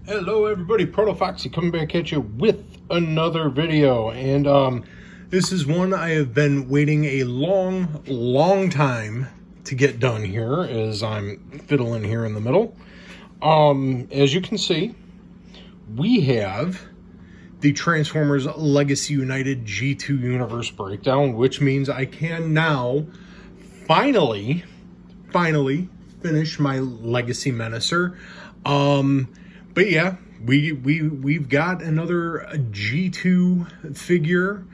Hello everybody, ProtoFoxy coming back at you with another video, and this is one I have been waiting a long time to get done here as I'm fiddling here in the middle. As you can see, we have the Transformers Legacy United G2 Universe Breakdown, which means I can now finally finish my Legacy Menasor. But yeah, we've got another G2 figure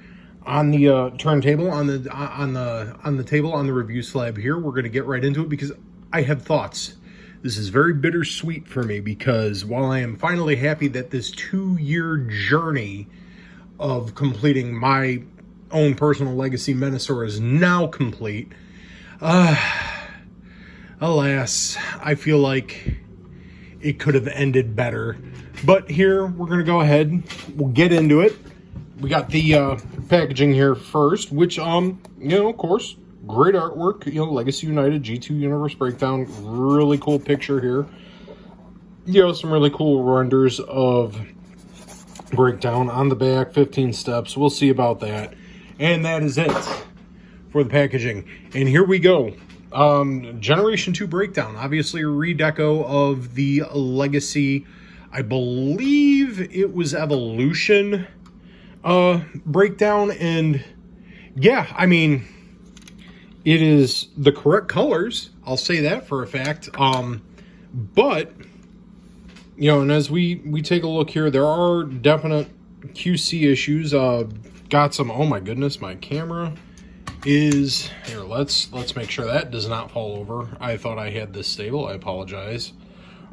on the turntable, on the table, on the review slab here. We're going to get right into it because I have thoughts. This is very bittersweet for me because while I am finally happy that this 2-year journey of completing my own personal Legacy Menasor is now complete, alas, I feel like it could have ended better. But here, we're going to go ahead. We'll get into it. We got the packaging here first, which, of course, great artwork. Legacy United G2 Universe Breakdown. Really cool picture here. Some really cool renders of Breakdown on the back. 15 steps. We'll see about that. And that is it for the packaging. And here we go. Generation 2 Breakdown, obviously a redeco of the Legacy, I believe it was Evolution Breakdown, and yeah, I mean, it is the correct colors, I'll say that for a fact, but, and as we take a look here, there are definite QC issues. Got some, oh my goodness, my camera is here. Let's make sure that does not fall over. I thought I had this stable. I apologize.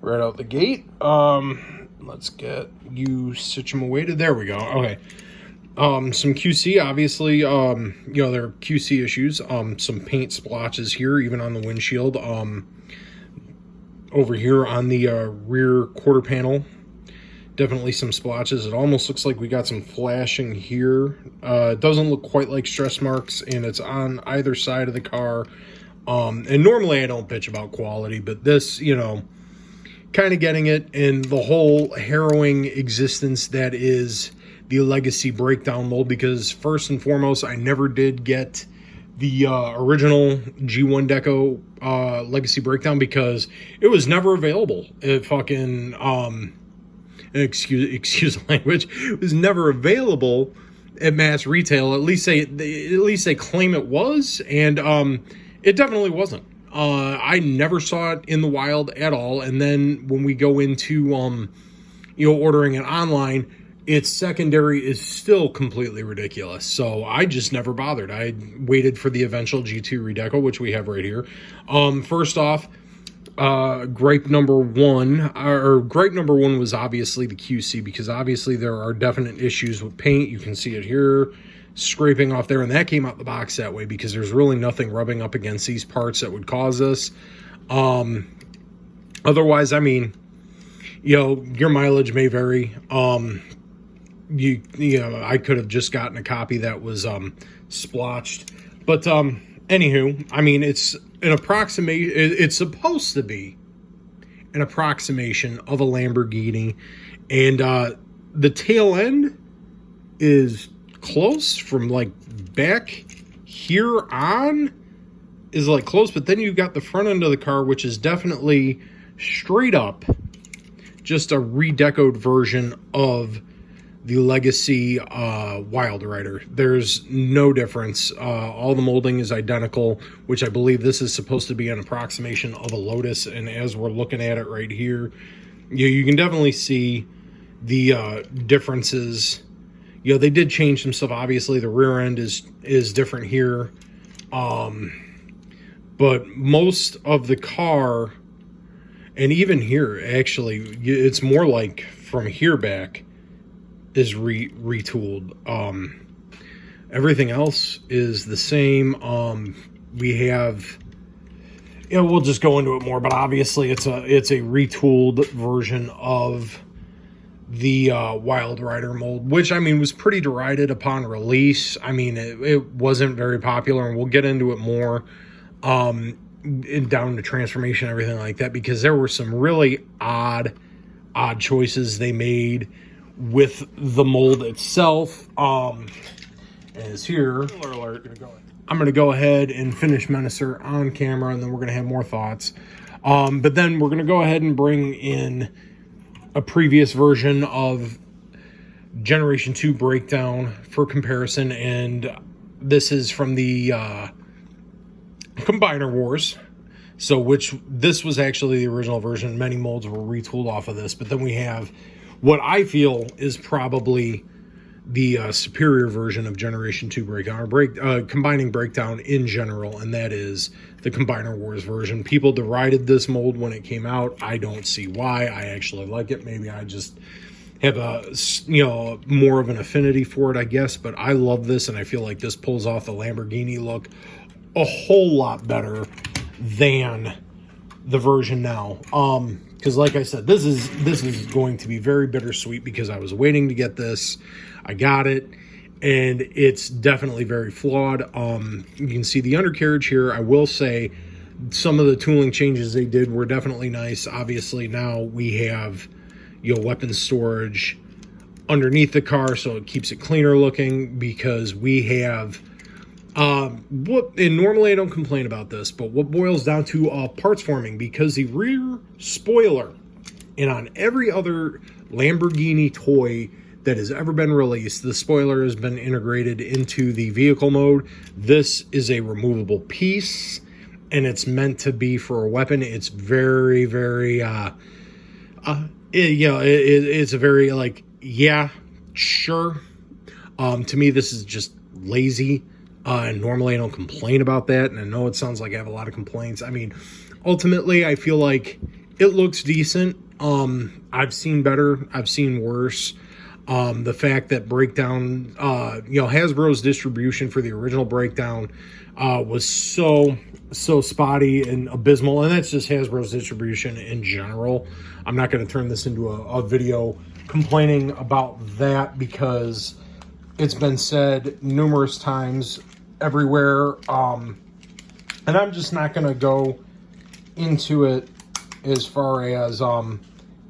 Right out the gate. Let's get you situated. There we go. Okay. Some QC, obviously, there are QC issues. Some paint splotches here, even on the windshield. Over here on the rear quarter panel, definitely some splotches. It almost looks like we got some flashing here. It doesn't look quite like stress marks, and it's on either side of the car. And normally I don't bitch about quality, but this, kind of getting it in the whole harrowing existence that is the Legacy Breakdown mold, because first and foremost, I never did get the original G1 Deco Legacy Breakdown because it was never available. It fucking... excuse the language, it was never available at mass retail. At least they claim it was, and it definitely wasn't. I never saw it in the wild at all. And then when we go into ordering it online, its secondary is still completely ridiculous. So I just never bothered. I waited for the eventual G2 redeco, which we have right here. First off, gripe number one was obviously the QC, because obviously there are definite issues with paint. You can see it here, scraping off there, and that came out the box that way because there's really nothing rubbing up against these parts that would cause this. Otherwise, I mean, your mileage may vary. I could have just gotten a copy that was splotched, but anywho, I mean, it's an approximation. It's supposed to be an approximation of a Lamborghini, and the tail end is close from like back here on is like close, but then you've got the front end of the car, which is definitely straight up just a redecoed version of the Legacy Wild Rider. There's no difference. All the molding is identical, which I believe this is supposed to be an approximation of a Lotus. And as we're looking at it right here, you can definitely see the differences. They did change some stuff. Obviously, the rear end is different here. But most of the car, and even here, actually, it's more like from here back, is retooled. Everything else is the same. We have, we'll just go into it more, but obviously it's a retooled version of the Wild Rider mold, which I mean was pretty derided upon release. I mean, it wasn't very popular, and we'll get into it more down to transformation, everything like that, because there were some really odd odd choices they made with the mold itself. As here, I'm going to go ahead and finish Menasor on camera, and then we're going to have more thoughts. But then we're going to go ahead and bring in a previous version of Generation 2 Brakedown for comparison, and this is from the Combiner Wars. So this was actually the original version. Many molds were retooled off of this, but then we have what I feel is probably the superior version of Generation 2 Breakdown, or combining Brakedown in general, and that is the Combiner Wars version. People derided this mold when it came out. I don't see why. I actually like it. Maybe I just have more of an affinity for it, I guess, but I love this, and I feel like this pulls off the Lamborghini look a whole lot better than the version now. Because like I said, this is going to be very bittersweet because I was waiting to get this. I got it, and it's definitely very flawed. You can see the undercarriage here. I will say some of the tooling changes they did were definitely nice. Obviously now we have weapon storage underneath the car, so it keeps it cleaner looking, because we have and normally I don't complain about this, but what boils down to parts forming, because the rear spoiler, and on every other Lamborghini toy that has ever been released, the spoiler has been integrated into the vehicle mode. This is a removable piece, and it's meant to be for a weapon. It's very, very it's a very like, yeah, sure. To me, this is just lazy. And normally I don't complain about that, and I know it sounds like I have a lot of complaints. I mean, ultimately, I feel like it looks decent. I've seen better. I've seen worse. The fact that Brakedown, Hasbro's distribution for the original Brakedown was so spotty and abysmal, and that's just Hasbro's distribution in general. I'm not going to turn this into a video complaining about that, because it's been said numerous times everywhere, and I'm just not going to go into it as far as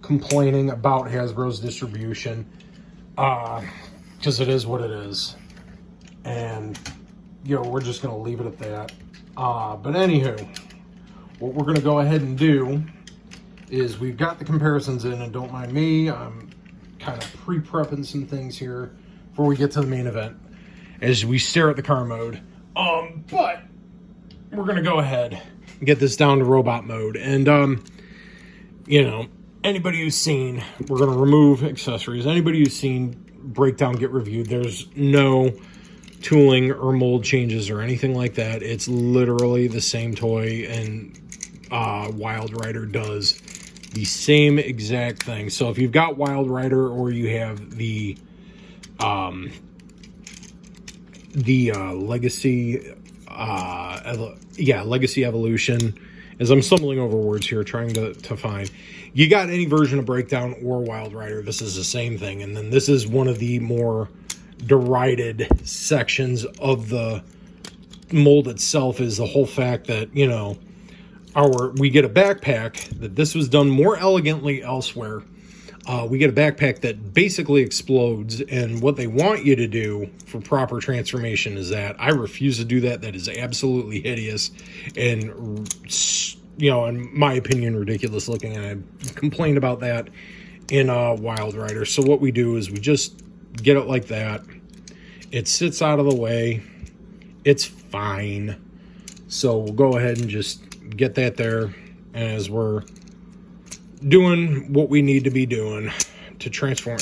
complaining about Hasbro's distribution, because it is what it is, and we're just going to leave it at that. But anywho, what we're going to go ahead and do is we've got the comparisons in, and don't mind me, I'm kind of pre-prepping some things here before we get to the main event as we stare at the car mode. But we're going to go ahead and get this down to robot mode. And, anybody who's seen, we're going to remove accessories. Anybody who's seen Brakedown get reviewed, there's no tooling or mold changes or anything like that. It's literally the same toy, and Wild Rider does the same exact thing. So if you've got Wild Rider, or you have the Legacy, Legacy Evolution, as I'm stumbling over words here, trying to find, you got any version of Brakedown or Wild Rider, this is the same thing. And then this is one of the more derided sections of the mold itself, is the whole fact that, we get a backpack, that this was done more elegantly elsewhere. We get a backpack that basically explodes, and what they want you to do for proper transformation is that. I refuse to do that. That is absolutely hideous and, in my opinion, ridiculous looking, and I complained about that in Wild Rider. So what we do is we just get it like that. It sits out of the way. It's fine. So we'll go ahead and just get that there as we're doing what we need to be doing to transform.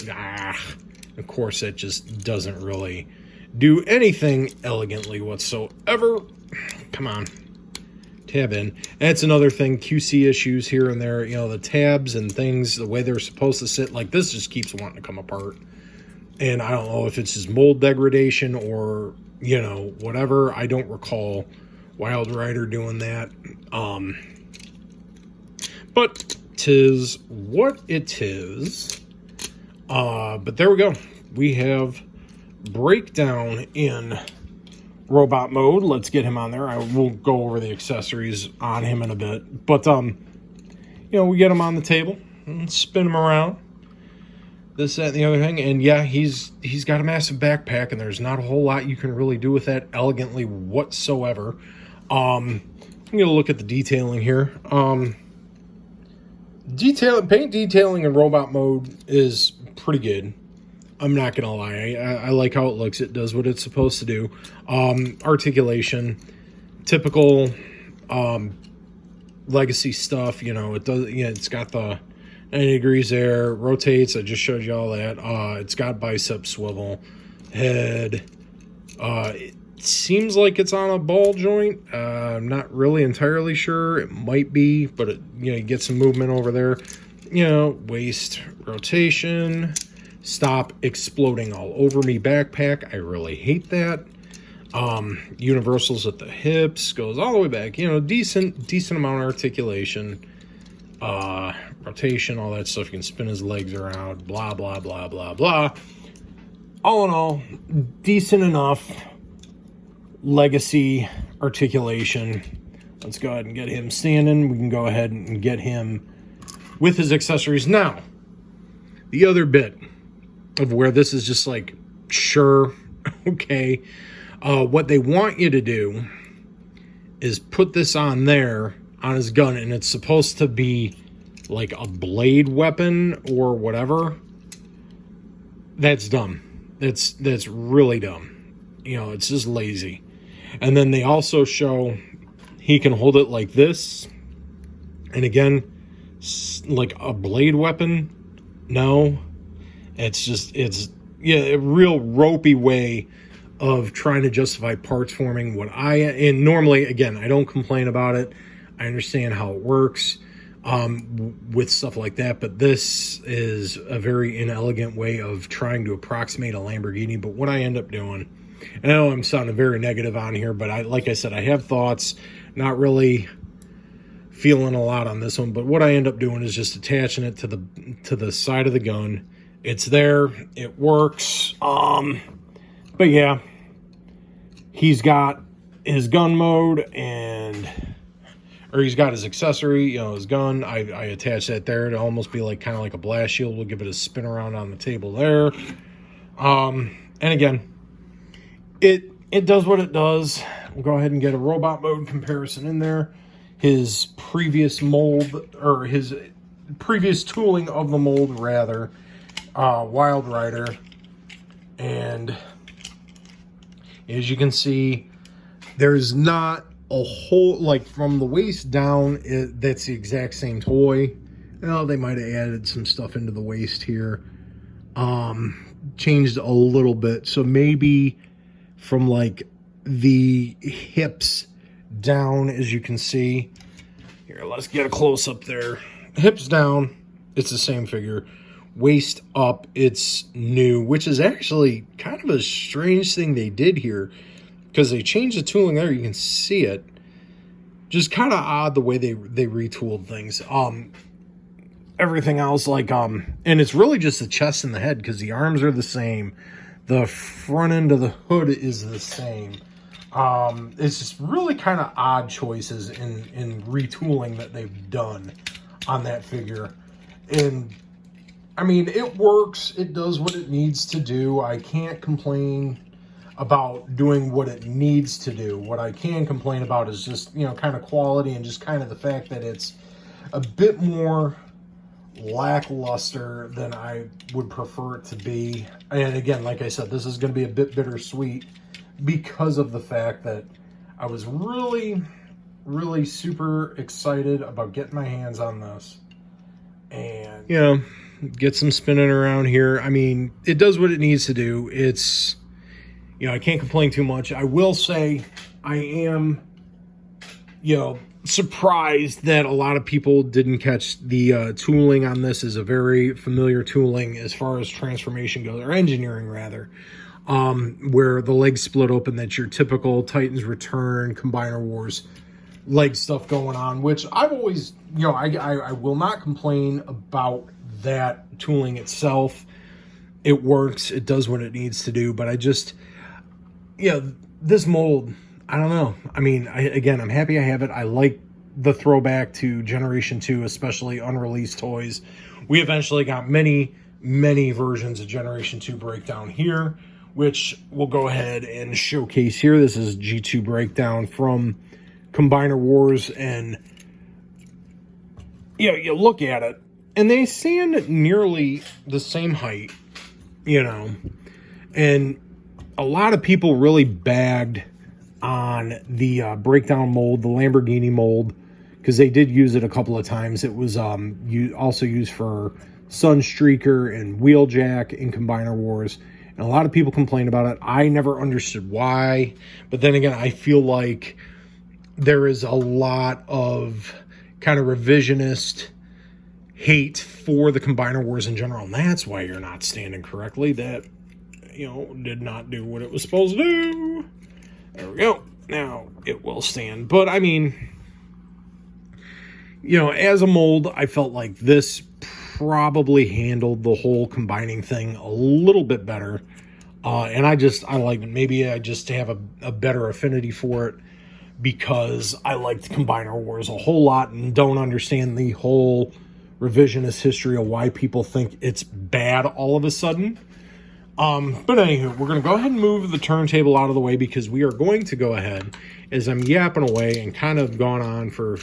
Of course, that just doesn't really do anything elegantly whatsoever. Come on. Tab in. That's another thing, QC issues here and there. The tabs and things, the way they're supposed to sit, like this just keeps wanting to come apart. And I don't know if it's just mold degradation or, whatever. I don't recall Wild Rider doing that. But 'tis what it is. But there we go. We have Brakedown in robot mode. Let's get him on there. I will go over the accessories on him in a bit. But, we get him on the table. and spin him around. This, that, and the other thing. And yeah, he's got a massive backpack, and there's not a whole lot you can really do with that elegantly whatsoever. I'm going to look at the detailing here. Paint detailing in robot mode is pretty good. I'm not going to lie. I like how it looks. It does what it's supposed to do. Articulation, typical Legacy stuff. You know, it does. Yeah, it's got the 90 degrees there. Rotates. I just showed you all that. It's got bicep swivel. Head. It seems like it's on a ball joint. I'm not really entirely sure. It might be, but it, you know, you get some movement over there. You know, waist rotation. Stop exploding all over me backpack. I really hate that. Universals at the hips, goes all the way back. You know, decent amount of articulation. Rotation, all that stuff. You can spin his legs around. Blah, blah, blah, blah, blah. All in all, decent enough Legacy articulation. Let's go ahead and get him standing. We can go ahead and get him with his accessories. Now, the other bit of where this is just like, sure, okay. What they want you to do is put this on there on his gun, and it's supposed to be like a blade weapon or whatever. That's dumb. That's really dumb. You know, it's just lazy. And then they also show he can hold it like this. And again, like a blade weapon. No. It's a real ropey way of trying to justify parts forming. And normally, again, I don't complain about it. I understand how it works with stuff like that. But this is a very inelegant way of trying to approximate a Lamborghini. But what I end up doing, and I know I'm sounding very negative on here, but like I said, I have thoughts, not really feeling a lot on this one. But what I end up doing is just attaching it to the side of the gun. It's there. It works. But yeah, he's got his gun mode or he's got his accessory, you know, his gun. I attach that there to almost be like kind of like a blast shield. We'll give it a spin around on the table there. And again, it does what it does. We'll go ahead and get a robot mode comparison in there. His previous mold, or his previous tooling of the mold rather, Wild Rider. And as you can see, there's not a whole, like from the waist down, that's the exact same toy. Well, they might have added some stuff into the waist here. Changed a little bit. So maybe from like the hips down, as you can see. Here, let's get a close up there. Hips down, it's the same figure. Waist up, it's new, which is actually kind of a strange thing they did here, because they changed the tooling there. You can see it. Just kind of odd the way they retooled things. Everything else, like, and it's really just the chest and the head, because the arms are the same. The front end of the hood is the same. It's just really kind of odd choices in retooling that they've done on that figure. And I mean, it works. It does what it needs to do. I can't complain about doing what it needs to do. What I can complain about is just, you know, kind of quality, and just kind of the fact that it's a bit more lackluster than I would prefer it to be. And again, like I said, this is going to be a bit bittersweet because of the fact that I was really, really super excited about getting my hands on this. And, you know, get some spinning around here. I mean, it does what it needs to do. It's, you know, I can't complain too much. I will say I am, you know, surprised that a lot of people didn't catch the tooling on this. Is a very familiar tooling as far as transformation goes, or engineering rather, where the legs split open. That's your typical Titans Return, Combiner Wars leg stuff going on, which I've always, you know, I will not complain about that tooling itself. It works. It does what it needs to do. But I just, you know, this mold, I don't know. I mean, again, I'm happy I have it. I like the throwback to Generation 2, especially unreleased toys, we eventually got many versions of Generation 2 Breakdown here, which we'll go ahead and showcase here. This is G2 Breakdown from Combiner Wars, and you look at it, and they stand nearly the same height, and a lot of people really bagged on the Breakdown mold, the Lamborghini mold, because they did use it a couple of times. It was also used for Sunstreaker and Wheeljack in Combiner Wars, and a lot of people complained about it. I never understood why, but then again, I feel like there is a lot of kind of revisionist hate for the Combiner Wars in general, and that's why you're not standing correctly. That, did not do what it was supposed to do. There we go. Now it will stand. But, I mean, as a mold, I felt like this probably handled the whole combining thing a little bit better. And I like it. Maybe I just have a better affinity for it because I liked Combiner Wars a whole lot and don't understand the whole revisionist history of why people think it's bad all of a sudden. But anywho, we're going to go ahead and move the turntable out of the way because we are going to go ahead, as I'm yapping away and kind of gone on for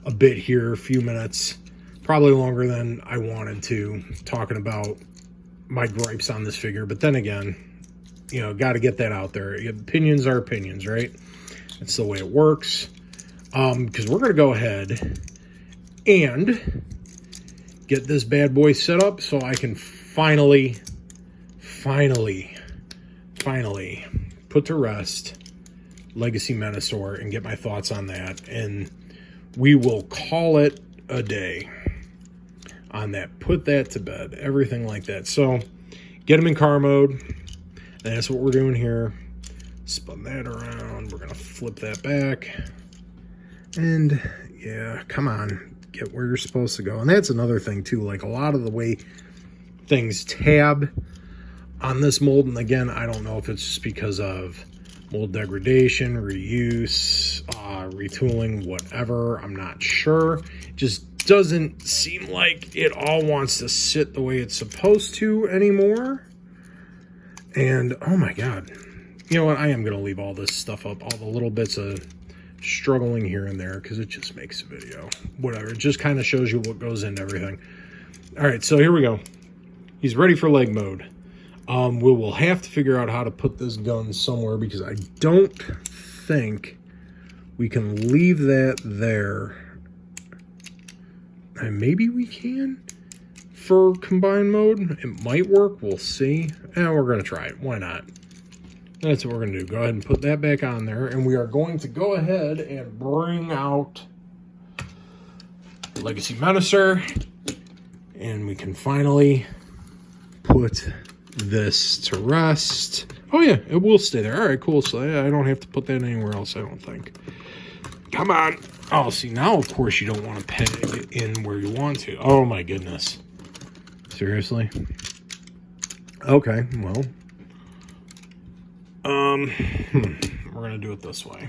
a bit here, a few minutes, probably longer than I wanted to, talking about my gripes on this figure. But then again, got to get that out there. Opinions are opinions, right? That's the way it works. Because we're going to go ahead and get this bad boy set up so I can finally put to rest Legacy Menasor and get my thoughts on that. And we will call it a day on that. Put that to bed. Everything like that. So get him in car mode. That's what we're doing here. Spin that around. We're going to flip that back. And yeah, come on. Get where you're supposed to go. And that's another thing too. Like a lot of the way things tab on this mold, and again, I don't know if it's just because of mold degradation, reuse, retooling, whatever. I'm not sure. It just doesn't seem like it all wants to sit the way it's supposed to anymore. And oh my god, you know what? I am going to leave all this stuff up, all the little bits of struggling here and there, because it just makes a video. Whatever. It just kind of shows you what goes into everything. All right, so here we go. He's ready for leg mode. We will have to figure out how to put this gun somewhere because I don't think we can leave that there. And maybe we can for combined mode. It might work. We'll see. And we're going to try it. Why not? That's what we're going to do. Go ahead and put that back on there. And we are going to go ahead and bring out Legacy Menasor. And we can finally put this to rest. Oh yeah, it will stay there. All right, cool. So I don't have to put that anywhere else, I don't think. Come on. Oh, see, now of course you don't want to peg it in where you want to. Oh my goodness. Seriously? Okay, well. We're going to do it this way.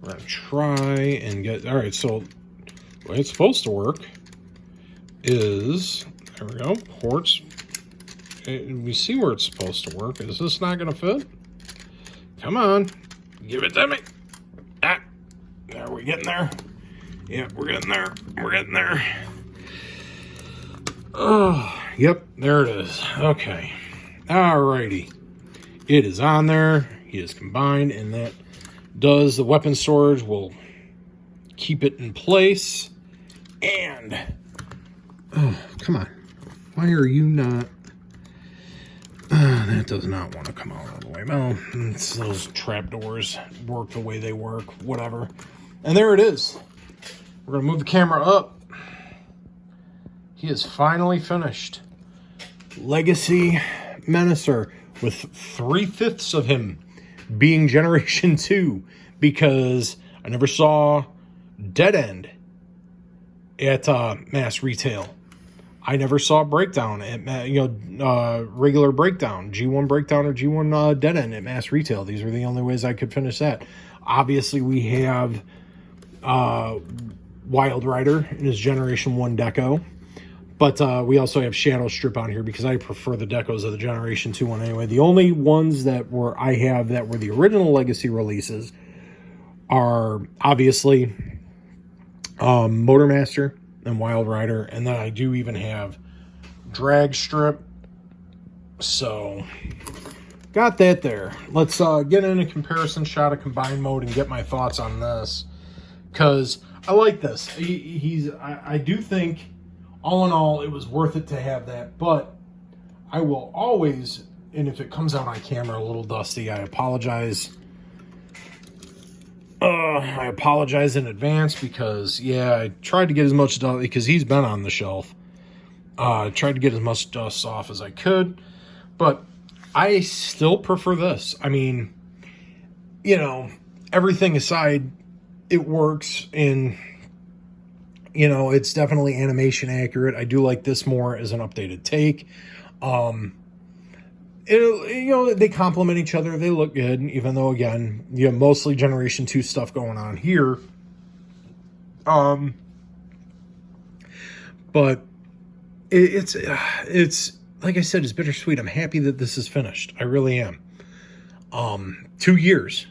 We're going to try and get... All right, so the way it's supposed to work is... There we go. Ports... We see where it's supposed to work. Is this not going to fit? Come on. Give it to me. Ah. Are we getting there? Yeah, we're getting there. We're getting there. Oh, yep. There it is. Okay. Alrighty. It is on there. He is combined, and that does the weapon storage. Will keep it in place. And... Oh, come on. Why are you not... that does not want to come out all the way. Well, those trapdoors work the way they work. Whatever. And there it is. We're going to move the camera up. He is finally finished. Legacy Menasor, with 3/5 of him being Generation 2. Because I never saw Dead End at mass retail. I never saw Breakdown at, regular Breakdown, G1 Breakdown or G1 Dead End at mass retail. These were the only ways I could finish that. Obviously, we have Wild Rider in his Generation 1 deco, But we also have Shadow Strip on here because I prefer the decos of the Generation 2 one anyway. The only ones that I have that were the original Legacy releases are obviously Motormaster and Wild Rider. And then I do even have Drag Strip. So, got that there. Let's get in a comparison shot of combined mode and get my thoughts on this. Because I like this. I do think, all in all, it was worth it to have that. But I will always, and if it comes out on camera a little dusty, I apologize. I apologize in advance because, yeah, I tried to get as much dust, because he's been on the shelf. Tried to get as much dust off as I could. But I still prefer this. I mean, you know, everything aside, it works, and, you know, it's definitely animation accurate. I do like this more as an updated take. You know, they complement each other. They look good, even though, again, you have mostly Generation 2 stuff going on here. But it's like I said, it's bittersweet. I'm happy that this is finished. I really am. 2 years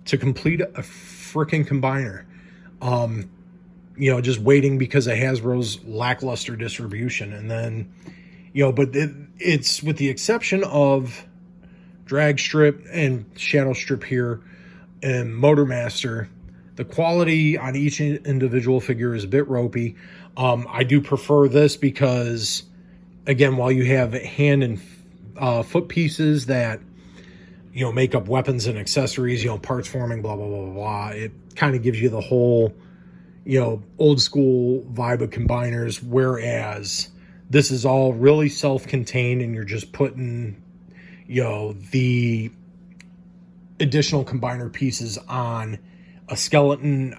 to complete a freaking combiner. You know, just waiting because of Hasbro's lackluster distribution. And then, you know, but it's with the exception of Drag Strip and Shadow Strip here and Motormaster, the quality on each individual figure is a bit ropey. I do prefer this because, again, while you have hand and foot pieces that, you know, make up weapons and accessories, you know, parts forming, blah, blah, blah, blah, blah, it kind of gives you the whole, you know, old school vibe of combiners, whereas this is all really self-contained and you're just putting, you know, the additional combiner pieces on a skeleton.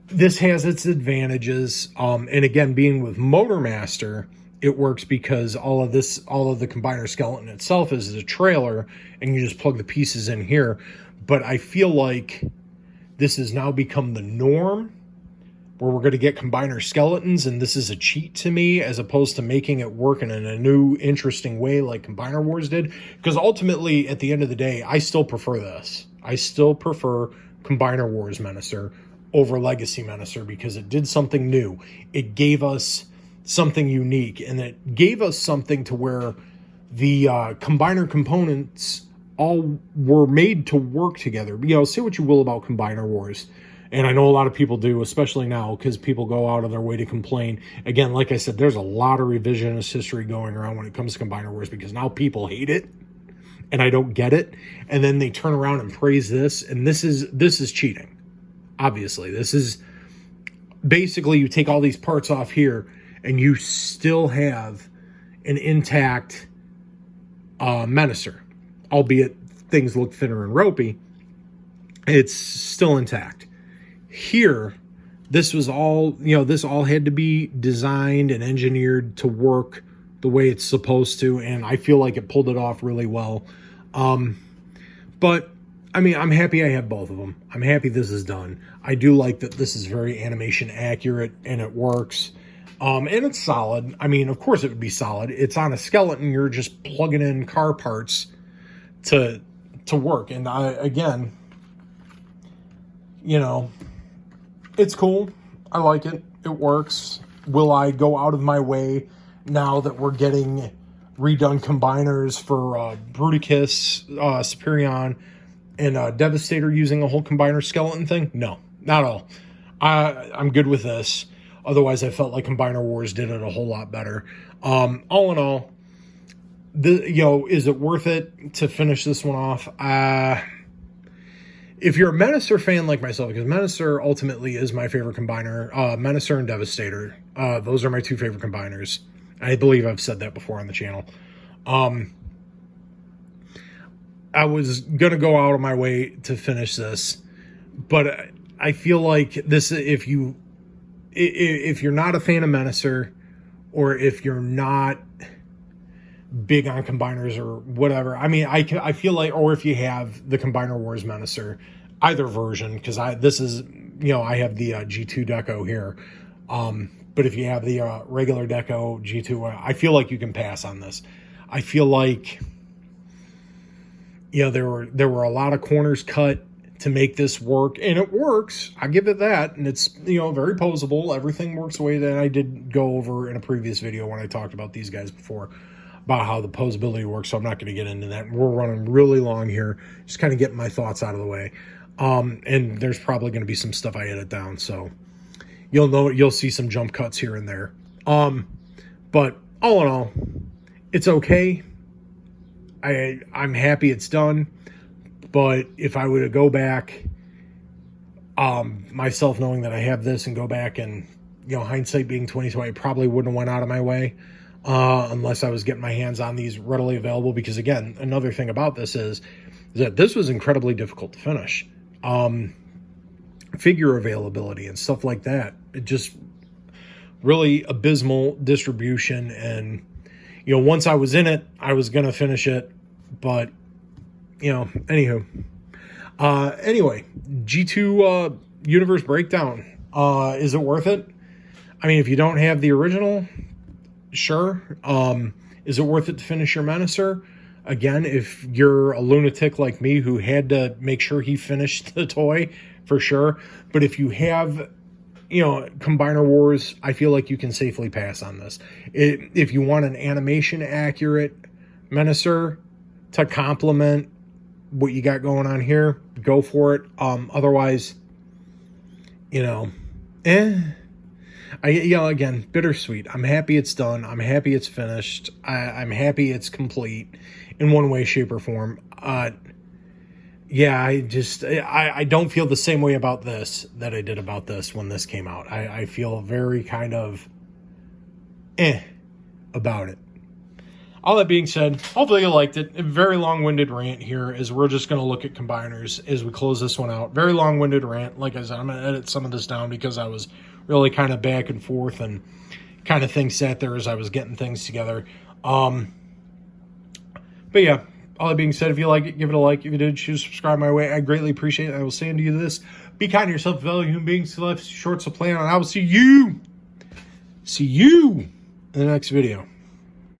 This has its advantages. And again, being with Motormaster, it works because all of the combiner skeleton itself is a trailer and you just plug the pieces in here. But I feel like this has now become the norm where we're going to get combiner skeletons, and this is a cheat to me as opposed to making it work in a new, interesting way like Combiner Wars did. Because ultimately, at the end of the day, I still prefer this. I still prefer Combiner Wars Menasor over Legacy Menasor because it did something new. It gave us something unique, and it gave us something to where the combiner components all were made to work together. You know, say what you will about Combiner Wars, and I know a lot of people do, especially now, because people go out of their way to complain. Again, like I said, there's a lot of revisionist history going around when it comes to Combiner Wars because now people hate it, and I don't get it. And then they turn around and praise this, and this is cheating. Obviously, this is basically you take all these parts off here, and you still have an intact Menasor, albeit things look thinner and ropey. It's still intact. Here, this was all, you know, this all had to be designed and engineered to work the way it's supposed to, and I feel like it pulled it off really well. But, I mean, I'm happy I have both of them. I'm happy this is done. I do like that this is very animation accurate, and it works. And it's solid. I mean, of course it would be solid. It's on a skeleton. You're just plugging in car parts to work. And again, you know, it's cool. I like it. It works. Will I go out of my way now that we're getting redone combiners for Bruticus, Superion, and Devastator using a whole combiner skeleton thing? No, not at all. I'm good with this. Otherwise, I felt like Combiner Wars did it a whole lot better. All in all, you know, is it worth it to finish this one off? If you're a Menasor fan like myself, because Menasor ultimately is my favorite combiner, Menasor and Devastator, those are my two favorite combiners. I believe I've said that before on the channel. I was going to go out of my way to finish this, but I feel like this, if you're not a fan of Menasor, or if you're not big on combiners or whatever, I mean, I feel like, or if you have the Combiner Wars Menasor, either version, because this is, you know, I have the G2 Deco here. But if you have the regular Deco G2, I feel like you can pass on this. I feel like, you know, there were a lot of corners cut to make this work, and it works. I give it that, and it's, you know, very posable. Everything works the way that I did go over in a previous video when I talked about these guys before, about how the posability works, so I'm not going to get into that. We're running really long here, just kind of getting my thoughts out of the way. And there's probably going to be some stuff I edit down, so you'll see some jump cuts here and there. But all in all, it's okay. I'm happy it's done. But if I were to go back, myself knowing that I have this and go back and, you know, hindsight being 2020, I probably wouldn't have went out of my way unless I was getting my hands on these readily available. Because again, another thing about this is that this was incredibly difficult to finish. Figure availability and stuff like that. It just really abysmal distribution. And, you know, once I was in it, I was going to finish it, but, you know, anywho. Anyway, G2 Universe Breakdown. Is it worth it? I mean, if you don't have the original, sure. Is it worth it to finish your Menasor? Again, if you're a lunatic like me who had to make sure he finished the toy, for sure. But if you have, you know, Combiner Wars, I feel like you can safely pass on this. If you want an animation accurate Menasor to complement what you got going on here, go for it. Otherwise, you know, you know, again, bittersweet. I'm happy it's done. I'm happy it's finished. I'm happy it's complete in one way, shape, or form. Yeah, I don't feel the same way about this that I did about this when this came out. I feel very kind of about it. All that being said, hopefully you liked it. A very long-winded rant here as we're just going to look at combiners as we close this one out. Very long-winded rant. Like I said, I'm going to edit some of this down because I was really kind of back and forth and kind of things sat there as I was getting things together. But yeah, all that being said, if you like it, give it a like. If you did, choose to subscribe my way. I greatly appreciate it. I will say unto you this: be kind to yourself, fellow human beings. Life short, so plan on. I will see you in the next video.